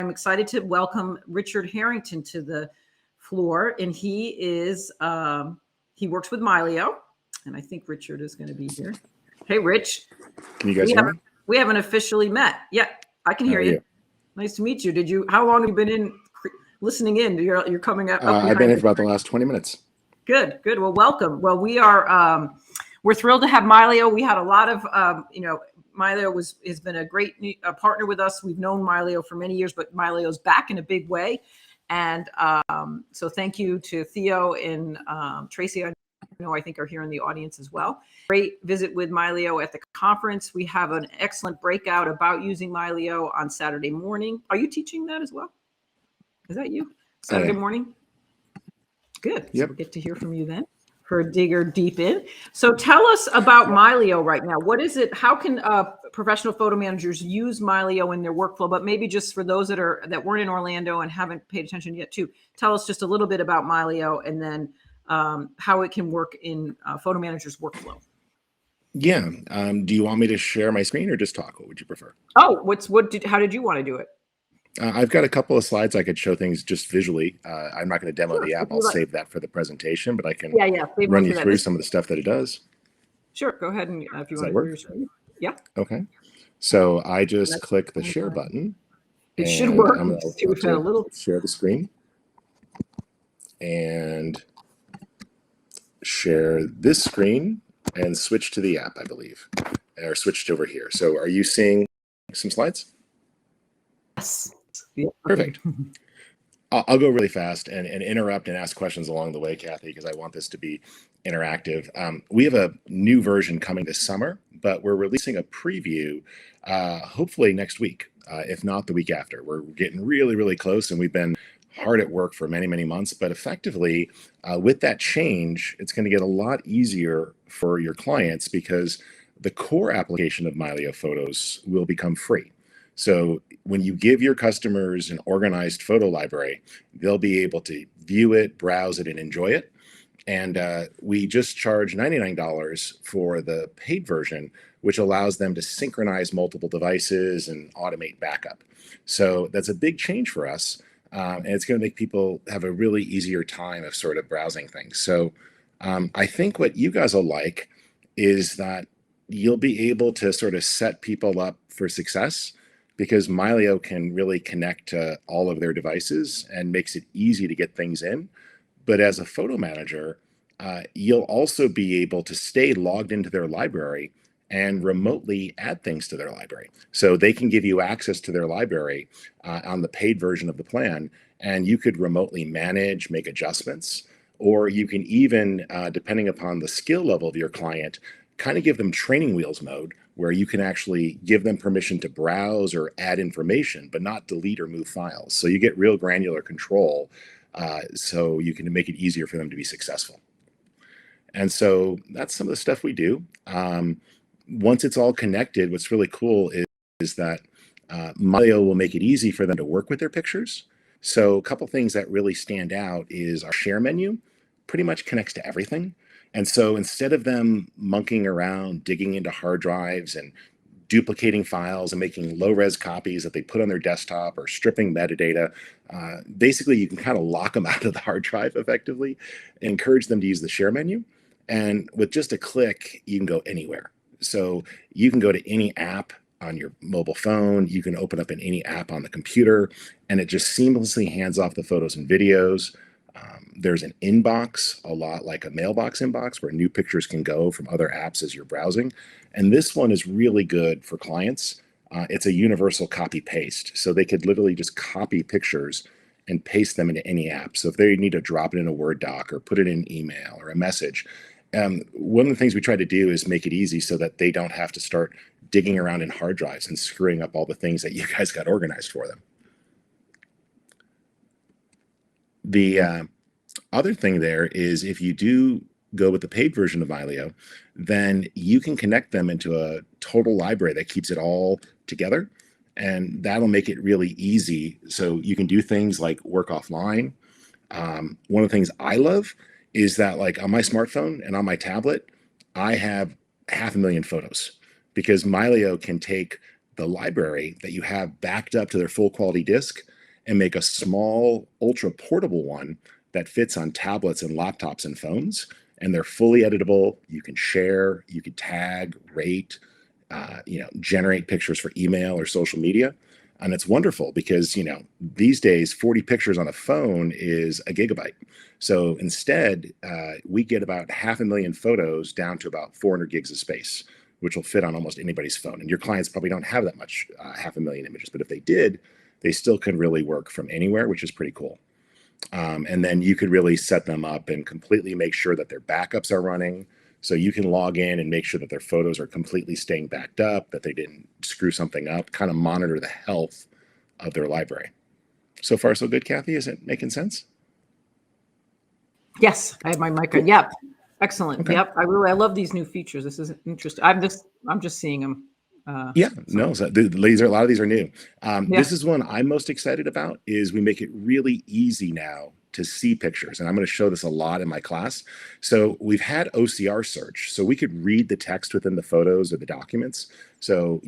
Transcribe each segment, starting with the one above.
I'm excited to welcome Richard Harrington to the floor. And he is, he works with Mylio. And I think Richard is going to be here. Hey, Rich. Can you guys hear me? We haven't officially met. Yeah, I can hear you. Nice to meet you. How long have you been listening in? You're coming up. I've been here for about the last 20 minutes. Good. Well, welcome. Well, we're thrilled to have Mylio. We had a lot of, Mylio has been a great partner with us. We've known Mylio for many years, but Mylio's back in a big way. And so thank you to Theo and Tracy. I think are here in the audience as well. Great visit with Mylio at the conference. We have an excellent breakout about using Mylio on Saturday morning. Are you teaching that as well? Is that you? Saturday morning? Good. Yep. So we'll get to hear from you then for a digger deep in. So tell us about Mylio right now. What is it? How can professional photo managers use Mylio in their workflow? But maybe just for those that weren't in Orlando and haven't paid attention yet too, tell us just a little bit about Mylio and then how it can work in photo manager's workflow. Yeah. Do you want me to share my screen or just talk? What would you prefer? Oh, how did you want to do it? I've got a couple of slides I could show things just visually. I'm not going to demo the app. I'll save that for the presentation, but I can run you through some of the stuff that it does. Sure. Go ahead and if you want to work? your screen. Yeah. Okay. So I just click the share button. It should work. I'm going to share the screen and share this screen and switch to the app, I believe, or switched over here. So are you seeing some slides? Yes. Perfect. I'll go really fast and interrupt and ask questions along the way, Kathy, because I want this to be interactive. We have a new version coming this summer, but we're releasing a preview hopefully next week, if not the week after. We're getting really, really close, and we've been hard at work for many, many months. But effectively, with that change, it's going to get a lot easier for your clients because the core application of Mylio Photos will become free. So when you give your customers an organized photo library, they'll be able to view it, browse it, and enjoy it. And we just charge $99 for the paid version, which allows them to synchronize multiple devices and automate backup. So that's a big change for us. And it's going to make people have a really easier time of sort of browsing things. So I think what you guys will like is that you'll be able to sort of set people up for success because Mylio can really connect to all of their devices and makes it easy to get things in. But as a photo manager, you'll also be able to stay logged into their library and remotely add things to their library. So they can give you access to their library on the paid version of the plan, and you could remotely manage, make adjustments, or you can even, depending upon the skill level of your client, kind of give them training wheels mode, where you can actually give them permission to browse or add information, but not delete or move files. So you get real granular control, so you can make it easier for them to be successful. And so that's some of the stuff we do. Once it's all connected, what's really cool is that Mylio will make it easy for them to work with their pictures. So a couple things that really stand out is our share menu pretty much connects to everything. And so instead of them monkeying around, digging into hard drives and duplicating files and making low-res copies that they put on their desktop or stripping metadata, basically you can kind of lock them out of the hard drive effectively and encourage them to use the share menu. And with just a click, you can go anywhere. So you can go to any app on your mobile phone, you can open up in any app on the computer, and it just seamlessly hands off the photos and videos. There's an inbox, a lot like a mailbox inbox, where new pictures can go from other apps as you're browsing. And this one is really good for clients. It's a universal copy paste. So they could literally just copy pictures and paste them into any app. So if they need to drop it in a Word doc or put it in email or a message, one of the things we try to do is make it easy so that they don't have to start digging around in hard drives and screwing up all the things that you guys got organized for them. The other thing there is if you do go with the paid version of Mylio, then you can connect them into a total library that keeps it all together. And that'll make it really easy. So you can do things like work offline. One of the things I love is that, like, on my smartphone and on my tablet, I have 500,000 photos because Mylio can take the library that you have backed up to their full quality disk and make a small, ultra portable one that fits on tablets and laptops and phones. And they're fully editable. You can share, you can tag, rate, generate pictures for email or social media. And it's wonderful because, these days, 40 pictures on a phone is a gigabyte. So instead, we get about 500,000 photos down to about 400 gigs of space, which will fit on almost anybody's phone. And your clients probably don't have that much, 500,000 images, but if they did, they still could really work from anywhere, which is pretty cool. And then you could really set them up and completely make sure that their backups are running. So you can log in and make sure that their photos are completely staying backed up, that they didn't screw something up, kind of monitor the health of their library. So far, so good, Kathy? Is it making sense? Yes, I have my mic on. Yep. Excellent. Okay. Yep. I love these new features. This is interesting. I'm just seeing them. So these are, a lot of these are new. This is one I'm most excited about is we make it really easy now to see pictures. And I'm going to show this a lot in my class. So we've had OCR search. So we could read the text within the photos or the documents. So,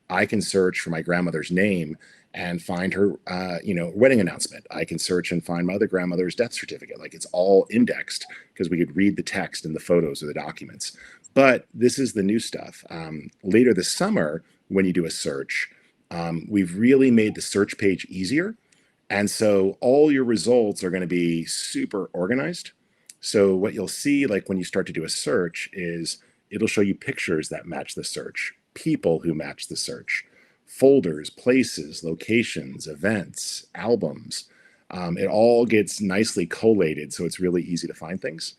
I can search for my grandmother's name and find her, wedding announcement. I can search and find my other grandmother's death certificate. Like it's all indexed because we could read the text in the photos or the documents. But this is the new stuff. Later this summer, when you do a search, we've really made the search page easier. And so all your results are going to be super organized. So what you'll see, like when you start to do a search, is it'll show you pictures that match the search, people who match the search, folders, places, locations, events, albums. It all gets nicely collated, so it's really easy to find things.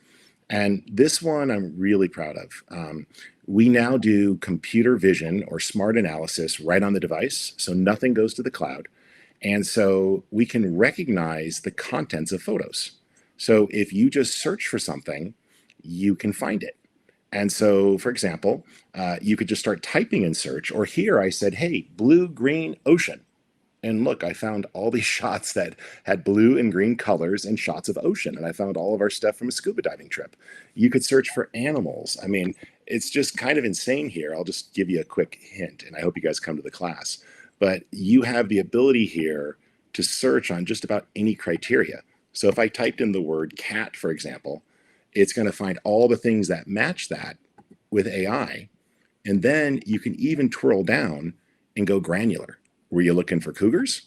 And this one I'm really proud of. We now do computer vision or smart analysis right on the device, so nothing goes to the cloud. And so we can recognize the contents of photos. So if you just search for something, you can find it. And so, for example, you could just start typing in search, or here I said, hey, blue, green, ocean. And look, I found all these shots that had blue and green colors and shots of ocean. And I found all of our stuff from a scuba diving trip. You could search for animals. I mean, it's just kind of insane here. I'll just give you a quick hint, and I hope you guys come to the class. But you have the ability here to search on just about any criteria. So if I typed in the word cat, for example, it's going to find all the things that match that with AI. And then you can even twirl down and go granular. Were you looking for cougars?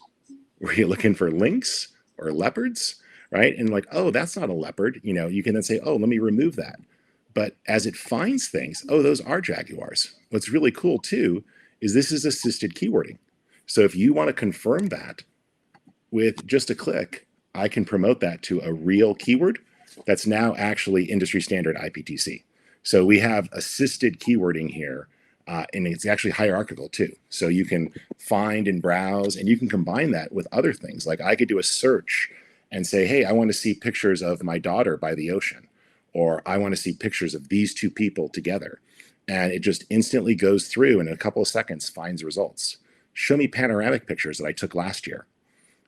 Were you looking for lynx or leopards? Right? And like, oh, that's not a leopard. You can then say, oh, let me remove that. But as it finds things, oh, those are jaguars. What's really cool too is this is assisted keywording. So if you want to confirm that with just a click, I can promote that to a real keyword that's now actually industry standard IPTC. So we have assisted keywording here, and it's actually hierarchical too. So you can find and browse, and you can combine that with other things. Like I could do a search and say, hey, I want to see pictures of my daughter by the ocean, or I want to see pictures of these two people together. And it just instantly goes through and in a couple of seconds finds results. Show me panoramic pictures that I took last year.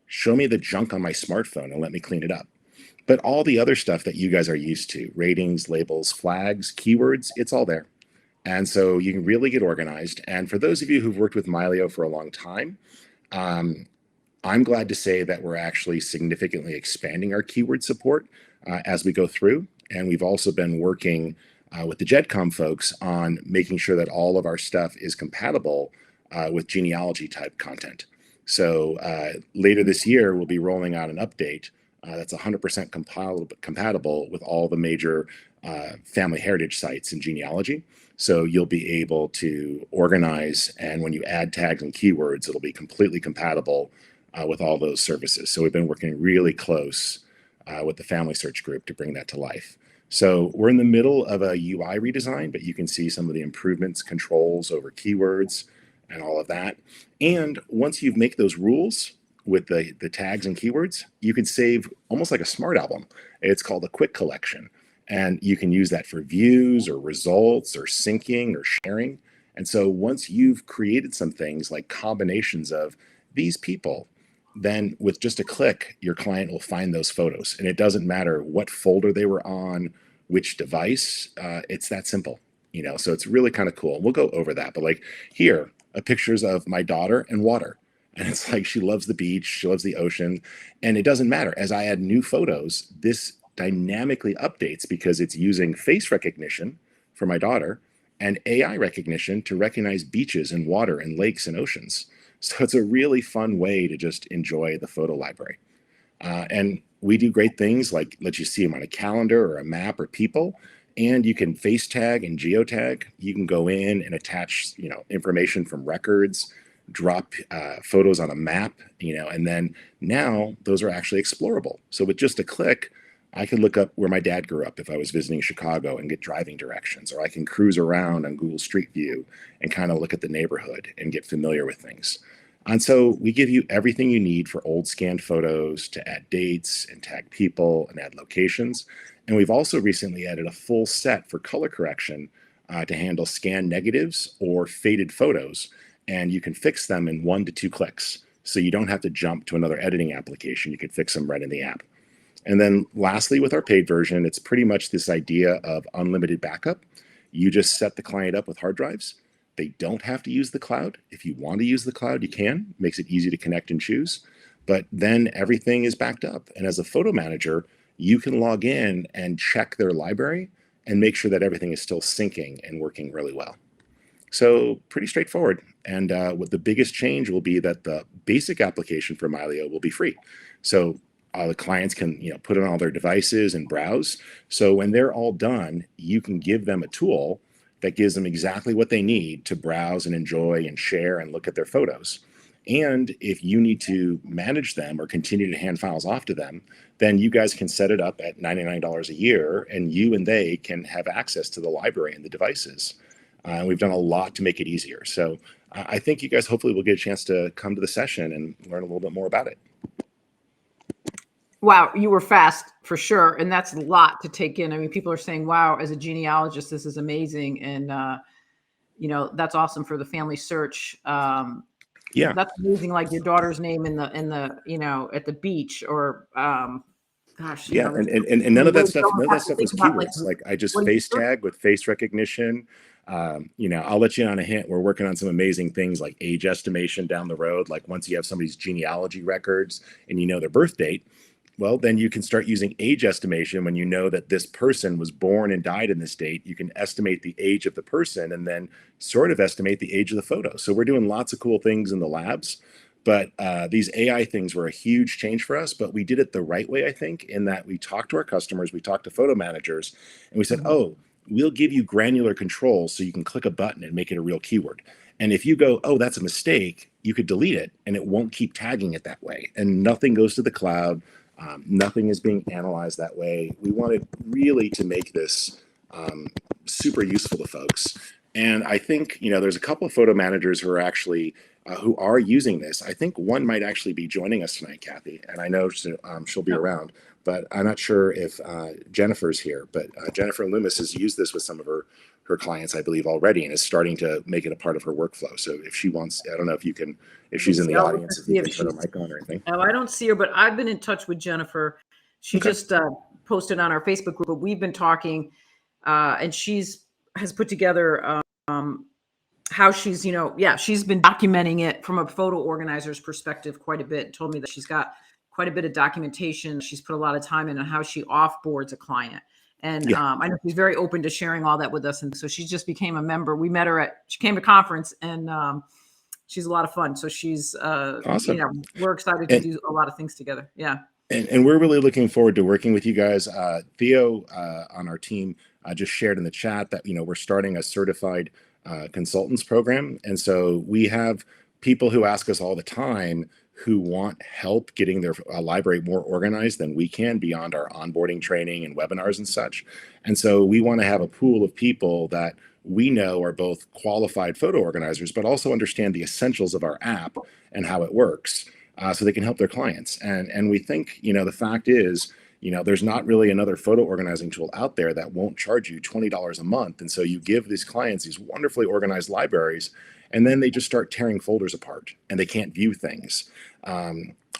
Show me the junk on my smartphone and let me clean it up. But all the other stuff that you guys are used to, ratings, labels, flags, keywords, it's all there. And so you can really get organized. And for those of you who've worked with Mylio for a long time, I'm glad to say that we're actually significantly expanding our keyword support as we go through. And we've also been working with the JEDCOM folks on making sure that all of our stuff is compatible with genealogy type content. So later this year, we'll be rolling out an update that's 100% compatible with all the major family heritage sites in genealogy. So you'll be able to organize, and when you add tags and keywords, it'll be completely compatible with all those services. So we've been working really close with the family search group to bring that to life. So we're in the middle of a UI redesign, but you can see some of the improvements, controls over keywords and all of that. And once you make those rules with the tags and keywords, you can save almost like a smart album. It's called a quick collection. And you can use that for views or results or syncing or sharing. And so once you've created some things like combinations of these people, then with just a click, your client will find those photos. And it doesn't matter what folder they were on, which device, it's that simple, so it's really kind of cool. We'll go over that. But like here, pictures of my daughter and water. And it's like she loves the beach, she loves the ocean, and it doesn't matter. As I add new photos, this dynamically updates because it's using face recognition for my daughter and AI recognition to recognize beaches and water and lakes and oceans. So it's a really fun way to just enjoy the photo library. And we do great things like let you see them on a calendar or a map or people. And you can face tag and geotag. You can go in and attach, information from records, drop photos on a map, and then now those are actually explorable. So with just a click, I can look up where my dad grew up if I was visiting Chicago and get driving directions, or I can cruise around on Google Street View and kind of look at the neighborhood and get familiar with things. And so we give you everything you need for old scanned photos to add dates and tag people and add locations. And we've also recently added a full set for color correction to handle scanned negatives or faded photos. And you can fix them in 1 to 2 clicks. So you don't have to jump to another editing application. You can fix them right in the app. And then lastly, with our paid version, it's pretty much this idea of unlimited backup. You just set the client up with hard drives. They don't have to use the cloud. If you want to use the cloud, you can. Makes it easy to connect and choose. But then everything is backed up. And as a photo manager, you can log in and check their library and make sure that everything is still syncing and working really well. So pretty straightforward. And what the biggest change will be that the basic application for Mylio will be free. So the clients can put it on all their devices and browse. So when they're all done, you can give them a tool that gives them exactly what they need to browse and enjoy and share and look at their photos. And if you need to manage them or continue to hand files off to them, then you guys can set it up at $99 a year, and you and they can have access to the library and the devices. We've done a lot to make it easier. So I think you guys hopefully will get a chance to come to the session and learn a little bit more about it. Wow, you were fast for sure. And that's a lot to take in. I mean, people are saying, wow, as a genealogist, this is amazing. And, that's awesome for the family search. Yeah. That's amazing. Like your daughter's name in the, at the beach or, gosh, Yeah. And none of that stuff, was about, keywords. Like I just when face tag with face recognition. I'll let you on a hint. We're working on some amazing things like age estimation down the road. Like once you have somebody's genealogy records and you know their birth date, well, then you can start using age estimation when you know that this person was born and died in this date. You can estimate the age of the person and then sort of estimate the age of the photo. So we're doing lots of cool things in the labs. But these AI things were a huge change for us, but we did it the right way, I think, in that we talked to our customers, we talked to photo managers, and we said, oh, we'll give you granular control so you can click a button and make it a real keyword. And if you go, oh, that's a mistake, you could delete it and it won't keep tagging it that way. And nothing goes to the cloud. Nothing is being analyzed that way. We wanted really to make this super useful to folks. And I think, there's a couple of photo managers who are actually who are using this. I think one might actually be joining us tonight, Kathy, and I know she'll be around, but I'm not sure if Jennifer's here. But Jennifer Loomis has used this with some of her clients, I believe, already, and is starting to make it a part of her workflow. So if she wants, I don't know if you can, if she's in the audience, if you can turn her mic on or anything. Oh, I don't see her, but I've been in touch with Jennifer. She just posted on our Facebook group, but we've been talking, and has put together how she's, she's been documenting it from a photo organizer's perspective quite a bit. Told me that she's got quite a bit of documentation. She's put a lot of time in on how she offboards a client. And I know she's very open to sharing all that with us. And so she just became a member. We met her she came to conference, and she's a lot of fun. So she's, awesome. We're excited to do a lot of things together. Yeah. And we're really looking forward to working with you guys. Theo on our team just shared in the chat that, we're starting a certified consultants program. And so we have people who ask us all the time who want help getting their library more organized than we can beyond our onboarding training and webinars and such. And so we want to have a pool of people that we know are both qualified photo organizers, but also understand the essentials of our app and how it works so they can help their clients. And we think, the fact is, there's not really another photo organizing tool out there that won't charge you $20 a month. And so you give these clients these wonderfully organized libraries, and then they just start tearing folders apart and they can't view things.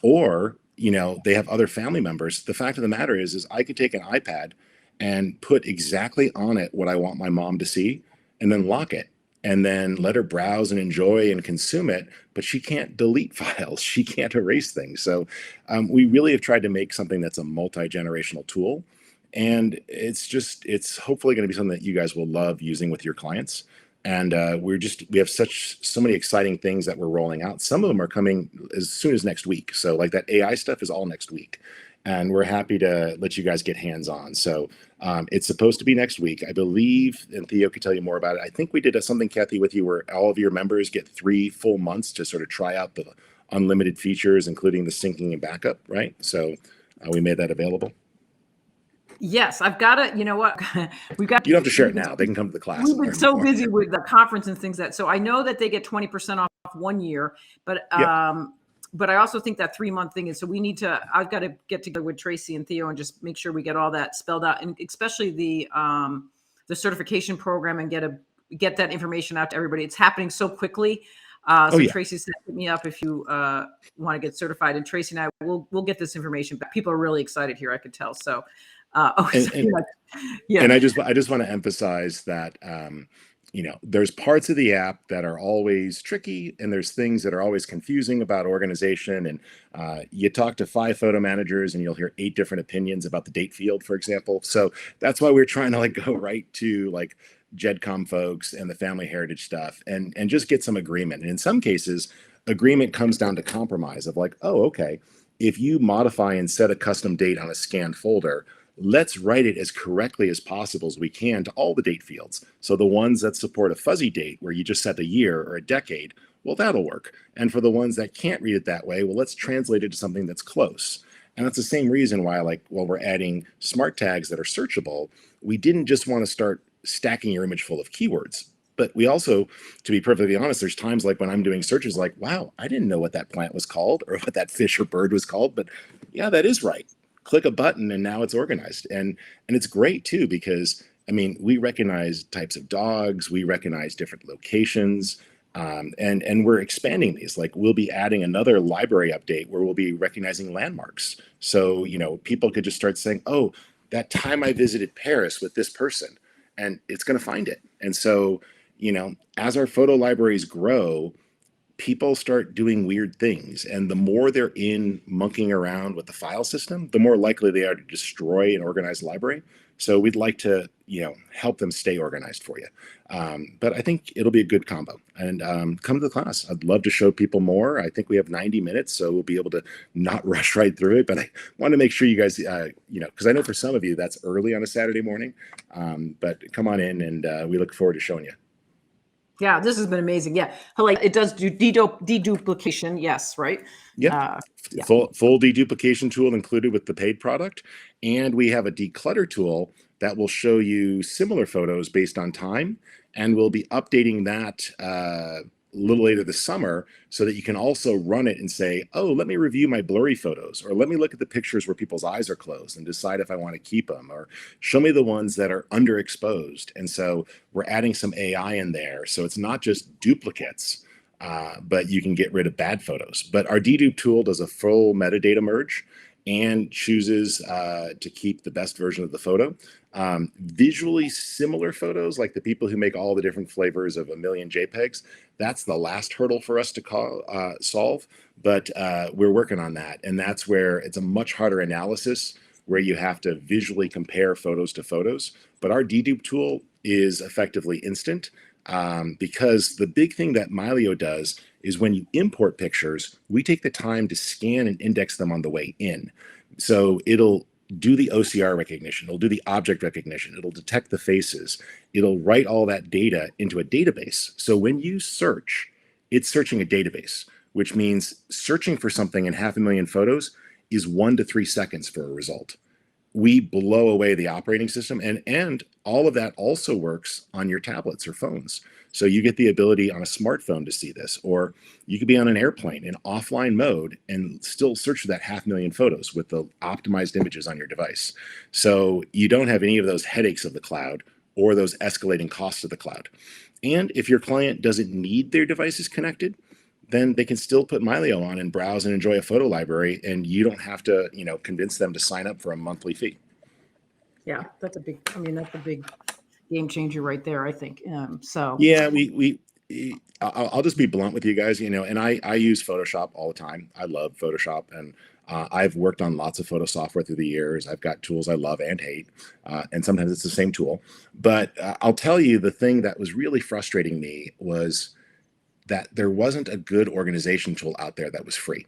Or, they have other family members. The fact of the matter is I could take an iPad and put exactly on it what I want my mom to see and then lock it. and then let her browse and enjoy and consume it, but she can't delete files. She can't erase things. So we really have tried to make something that's a multi-generational tool. And it's hopefully going to be something that you guys will love using with your clients. And we have so many exciting things that we're rolling out. Some of them are coming as soon as next week. So like that AI stuff is all next week. And we're happy to let you guys get hands-on. So it's supposed to be next week, I believe, and Theo could tell you more about it. I think we did something, Kathy, with you where all of your members get 3 full months to sort of try out the unlimited features, including the syncing and backup, right? So we made that available. Yes, I've got it. You know what? We've got. You don't have to share it now. They can come to the class. We've been so busy with the conference and things so I know that they get 20% off 1 year, but but I also think that 3-month thing is, so I've got to get together with Tracy and Theo and just make sure we get all that spelled out, and especially the certification program, and get that information out to everybody. It's happening so quickly. Tracy said, hit me up if you want to get certified, and Tracy and I we'll get this information back. People are really excited here, I could tell. So and I just want to emphasize that there's parts of the app that are always tricky, and there's things that are always confusing about organization. And you talk to 5 photo managers and you'll hear 8 different opinions about the date field, for example. So that's why we're trying to go right to GEDCOM folks and the family heritage stuff and just get some agreement. And in some cases, agreement comes down to compromise of okay, if you modify and set a custom date on a scanned folder, let's write it as correctly as possible as we can to all the date fields. So the ones that support a fuzzy date where you just set a year or a decade, well, that'll work. And for the ones that can't read it that way, well, let's translate it to something that's close. And that's the same reason why, while we're adding smart tags that are searchable, we didn't just want to start stacking your image full of keywords. But we also, to be perfectly honest, there's times when I'm doing searches wow, I didn't know what that plant was called or what that fish or bird was called, but yeah, that is right. Click a button and now it's organized. And it's great too, because we recognize types of dogs, we recognize different locations, and we're expanding these. We'll be adding another library update where we'll be recognizing landmarks. So, people could just start saying, oh, that time I visited Paris with this person, and it's going to find it. And so, as our photo libraries grow, people start doing weird things. And the more they're monkeying around with the file system, the more likely they are to destroy an organized library. So we'd like to, help them stay organized for you. But I think it'll be a good combo. And come to the class. I'd love to show people more. I think we have 90 minutes, so we'll be able to not rush right through it. But I want to make sure you guys, because I know for some of you that's early on a Saturday morning. But come on in, and we look forward to showing you. Yeah, this has been amazing. Yeah, it does do deduplication. Yes, right. Yeah, full deduplication tool included with the paid product, and we have a declutter tool that will show you similar photos based on time, and we'll be updating that a little later this summer so that you can also run it and say, oh, let me review my blurry photos, or let me look at the pictures where people's eyes are closed and decide if I want to keep them, or show me the ones that are underexposed. And so we're adding some AI in there. So it's not just duplicates, but you can get rid of bad photos. But our dedupe tool does a full metadata merge and chooses to keep the best version of the photo. Visually similar photos, like the people who make all the different flavors of a million JPEGs, that's the last hurdle for us to solve. But we're working on that. And that's where it's a much harder analysis, where you have to visually compare photos to photos. But our dedupe tool is effectively instant, because the big thing that Mylio does is when you import pictures, we take the time to scan and index them on the way in. So it'll do the OCR recognition, it'll do the object recognition, it'll detect the faces, it'll write all that data into a database. So when you search, it's searching a database, which means searching for something in 500,000 photos is 1 to 3 seconds for a result. We blow away the operating system, and all of that also works on your tablets or phones. So you get the ability on a smartphone to see this, or you could be on an airplane in offline mode and still search for that 500,000 photos with the optimized images on your device. So you don't have any of those headaches of the cloud or those escalating costs of the cloud. And if your client doesn't need their devices connected, then they can still put Mylio on and browse and enjoy a photo library, and you don't have to, convince them to sign up for a monthly fee. Yeah, that's a big, game changer right there, I think. So Yeah, I'll just be blunt with you guys, and I use Photoshop all the time. I love Photoshop, and I've worked on lots of photo software through the years. I've got tools I love and hate, and sometimes it's the same tool. But I'll tell you, the thing that was really frustrating me was that there wasn't a good organization tool out there that was free.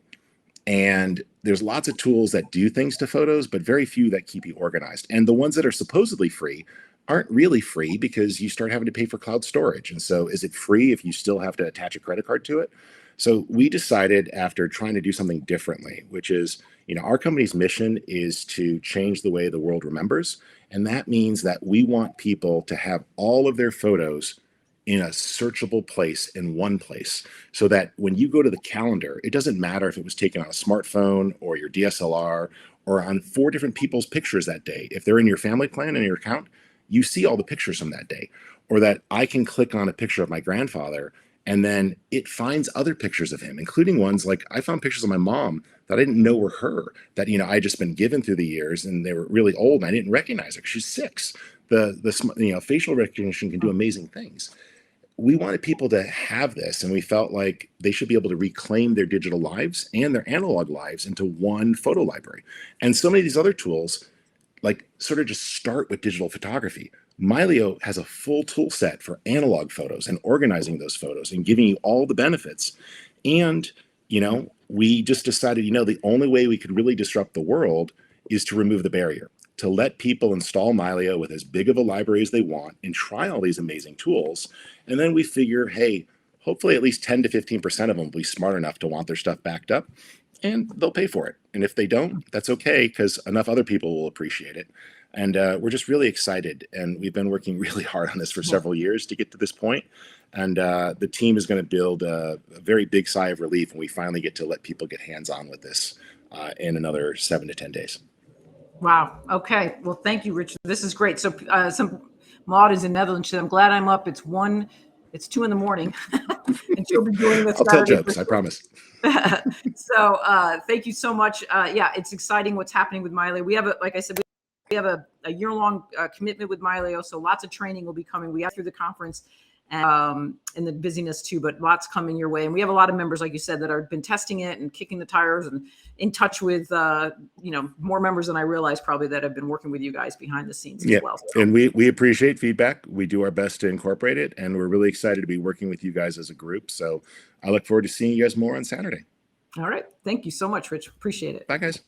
And there's lots of tools that do things to photos, but very few that keep you organized. And the ones that are supposedly free aren't really free because you start having to pay for cloud storage. And so is it free if you still have to attach a credit card to it? So we decided, after trying to do something differently, which is, our company's mission is to change the way the world remembers. And that means that we want people to have all of their photos in a searchable place, in one place, so that when you go to the calendar, it doesn't matter if it was taken on a smartphone or your DSLR or on 4 different people's pictures that day. If they're in your family plan and your account, you see all the pictures from that day. Or that I can click on a picture of my grandfather and then it finds other pictures of him, including ones like I found pictures of my mom that I didn't know were her, that I just been given through the years, and they were really old and I didn't recognize her because she's 6. The facial recognition can do amazing things. We wanted people to have this, and we felt like they should be able to reclaim their digital lives and their analog lives into one photo library. And so many of these other tools, like, sort of just start with digital photography. Mylio has a full tool set for analog photos and organizing those photos and giving you all the benefits. And, we just decided, the only way we could really disrupt the world is to remove the barrier, to let people install Mylio with as big of a library as they want and try all these amazing tools. And then we figure, hey, hopefully at least 10 to 15% of them will be smart enough to want their stuff backed up, and they'll pay for it. And if they don't, that's okay, because enough other people will appreciate it. And we're just really excited. And we've been working really hard on this for several years to get to this point. And the team is going to build a very big sigh of relief when we finally get to let people get hands-on with this in another 7 to 10 days. Wow. Okay. Well, thank you, Richard. This is great. So some Maud is in Netherlands. I'm glad I'm up. It's 2 in the morning. And she'll be doing this. I'll tell jokes, I promise. So thank you so much. Yeah, it's exciting what's happening with Mylio. We have like I said, we have a year-long commitment with Mylio. So lots of training will be coming. We got through the conference and the busyness too, but lots coming your way. And we have a lot of members, like you said, that have been testing it and kicking the tires and in touch with, more members than I realized probably that have been working with you guys behind the scenes as well. So. And we appreciate feedback. We do our best to incorporate it, and we're really excited to be working with you guys as a group. So I look forward to seeing you guys more on Saturday. All right. Thank you so much, Rich. Appreciate it. Bye, guys.